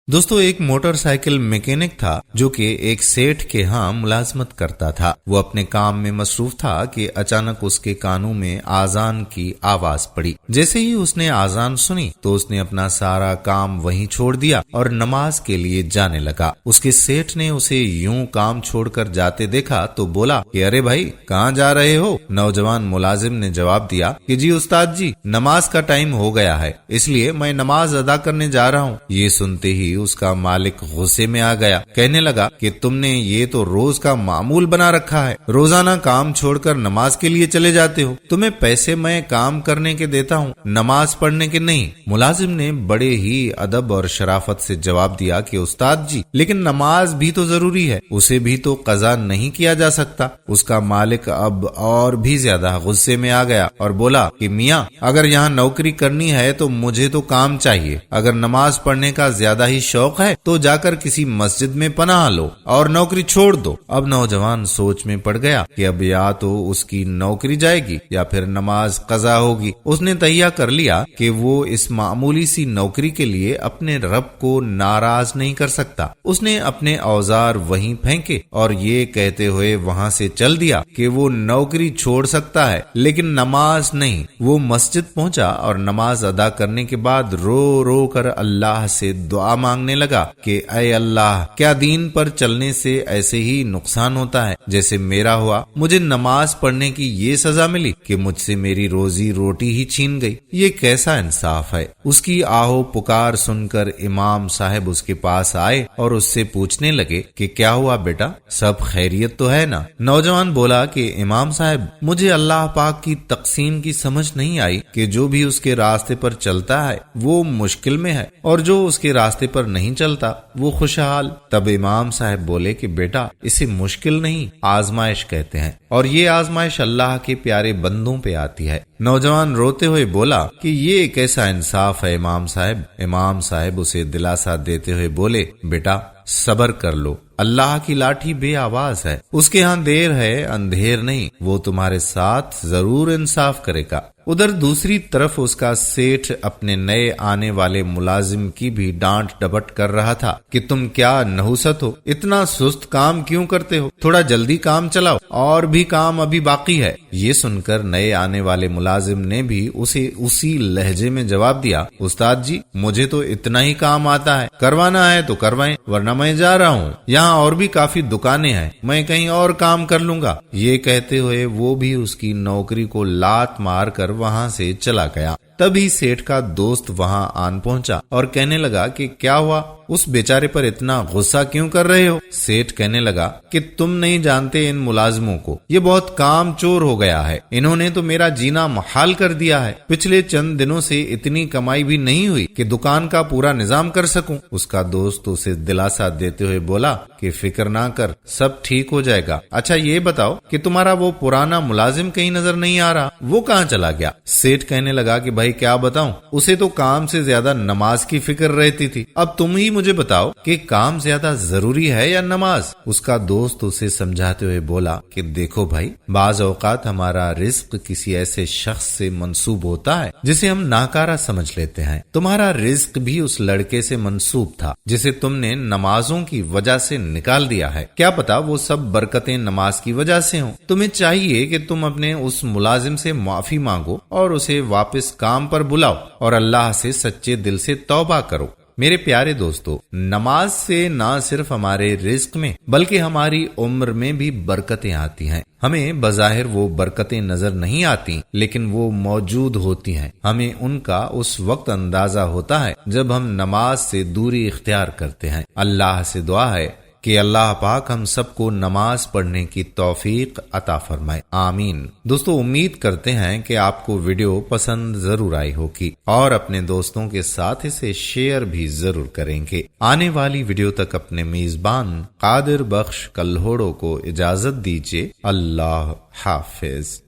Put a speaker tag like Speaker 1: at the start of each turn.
Speaker 1: दोस्तों एक motorcycle mechanic था जो कि एक सेठ के यहाँ मुलाजमत करता था। वो अपने काम में मसरूफ था कि अचानक उसके कानों में आजान की आवाज पड़ी। जैसे ही उसने आजान सुनी तो उसने अपना सारा काम वहीं छोड़ दिया और नमाज के लिए जाने लगा। उसके सेठ ने उसे यूं काम छोड़कर जाते देखा तो बोला कि अरे भाई कहाँ जा रहे हो। नौजवान मुलाजिम ने जवाब दिया कि जी उस्ताद जी, नमाज का टाइम हो गया है, इसलिए मैं नमाज अदा करने जा रहा हूँ। ये सुनते ही उसका मालिक गुस्से में आ गया। कहने लगा कि तुमने ये तो रोज का मामूल बना रखा है, रोजाना काम छोड़कर नमाज के लिए चले जाते हो। तुम्हें पैसे मैं काम करने के देता हूँ, नमाज पढ़ने के नहीं। मुलाजिम ने बड़े ही अदब और शराफत से जवाब दिया कि उस्ताद जी, लेकिन नमाज भी तो जरूरी है, उसे भी तो कज़ा नहीं किया जा सकता। उसका मालिक अब और भी ज्यादा गुस्से में आ गया और बोला कि मियाँ, अगर यहाँ नौकरी करनी है तो मुझे तो काम चाहिए। अगर नमाज पढ़ने का ज्यादा ही शौक है तो जाकर किसी मस्जिद में पनाह लो और नौकरी छोड़ दो। अब नौजवान सोच में पड़ गया कि अब या तो उसकी नौकरी जाएगी या फिर नमाज कज़ा होगी। उसने तैयार कर लिया कि वो इस मामूली सी नौकरी के लिए अपने रब को नाराज नहीं कर सकता। उसने अपने औजार वहीं फेंके और ये कहते हुए वहां से चल दिया कि वो नौकरी छोड़ सकता है लेकिन नमाज नहीं। वो मस्जिद पहुंचा और नमाज अदा करने के बाद रो रो कर अल्लाह से दुआ मांगने लगा कि ऐ अल्लाह, क्या दीन पर चलने से ऐसे ही नुकसान होता है जैसे मेरा हुआ। मुझे नमाज पढ़ने की ये सजा मिली कि मुझसे मेरी रोजी रोटी ही छीन गई। ये कैसा इंसाफ है। उसकी आहो पुकार सुनकर इमाम साहब उसके पास आए और उससे पूछने लगे कि क्या हुआ बेटा, सब खैरियत तो है ना। नौजवान बोला कि इमाम साहब, मुझे अल्लाह पाक की तकसीम की समझ नहीं आई कि जो भी उसके रास्ते पर चलता है वो मुश्किल में है और जो उसके रास्ते पर नहीं चलता वो खुशहाल। तब इमाम साहब बोले कि बेटा, इसे मुश्किल नहीं, आजमाइश कहते हैं और ये आजमाइश अल्लाह के प्यारे बंदों पे आती है। नौजवान रोते हुए बोला कि ये कैसा इंसाफ है इमाम साहब। इमाम साहब उसे दिलासा देते हुए बोले, बेटा सबर कर लो, अल्लाह की लाठी बे आवाज है, उसके यहाँ देर है अंधेर नहीं, वो तुम्हारे साथ जरूर इंसाफ करेगा। उधर दूसरी तरफ उसका सेठ अपने नए आने वाले मुलाजिम की भी डांट डपट कर रहा था कि तुम क्या नहुसत हो, इतना सुस्त काम क्यों करते हो, थोड़ा जल्दी काम चलाओ, और भी काम अभी बाकी है। ये सुनकर नए आने वाले मुलाजिम ने भी उसे उसी लहजे में जवाब दिया, उस्ताद जी, मुझे तो इतना ही काम आता है, करवाना है तो करवाएं, वरना मैं जा रहा हूँ, यहाँ और भी काफी दुकानें हैं, मैं कहीं और काम कर लूंगा। ये कहते हुए वो भी उसकी नौकरी को लात मार कर वहां से चला गया। तभी सेठ का दोस्त वहां आन पहुंचा और कहने लगा कि क्या हुआ, उस बेचारे पर इतना गुस्सा क्यों कर रहे हो। सेठ कहने लगा कि तुम नहीं जानते इन मुलाजिमों को, ये बहुत काम चोर हो गया है, इन्होंने तो मेरा जीना मुहाल कर दिया है। पिछले चंद दिनों से इतनी कमाई भी नहीं हुई कि दुकान का पूरा निजाम कर सकूं। उसका दोस्त उसे दिलासा देते हुए बोला कि फिक्र ना कर, सब ठीक हो जाएगा। अच्छा ये बताओ कि तुम्हारा वो पुराना मुलाजिम कहीं नजर नहीं आ रहा, वो कहाँ चला गया। सेठ कहने लगा कि भाई क्या बताऊं, उसे तो काम से ज्यादा नमाज की फिक्र रहती थी। अब तुम ही मुझे बताओ कि काम ज्यादा जरूरी है या नमाज। उसका दोस्त उसे समझाते हुए बोला कि देखो भाई, बाज औकात हमारा रिस्क किसी ऐसे शख्स से मंसूब होता है जिसे हम नाकारा समझ लेते हैं। तुम्हारा रिस्क भी उस लड़के से मंसूब था जिसे तुमने नमाजों की वजह से निकाल दिया है। क्या पता वो सब बरकतें नमाज की वजह से हों। तुम्हें चाहिए कि तुम अपने उस मुलाजिम से माफी मांगो और उसे वापस काम पर बुलाओ और अल्लाह से सच्चे दिल से तौबा करो। मेरे प्यारे दोस्तों, नमाज से ना सिर्फ हमारे रिस्क में बल्कि हमारी उम्र में भी बरकतें आती हैं। हमें बज़ाहिर वो बरकतें नजर नहीं आती, लेकिन वो मौजूद होती हैं। हमें उनका उस वक्त अंदाजा होता है जब हम नमाज से दूरी इख्तियार करते हैं। अल्लाह से दुआ है कि अल्लाह पाक हम सबको नमाज पढ़ने की तौफीक अता फरमाए, आमीन। दोस्तों, उम्मीद करते हैं कि आपको वीडियो पसंद जरूर आई होगी और अपने दोस्तों के साथ इसे शेयर भी जरूर करेंगे। आने वाली वीडियो तक अपने मेजबान कादिर बख्श कल्होड़ो को इजाजत दीजिए। अल्लाह हाफिज।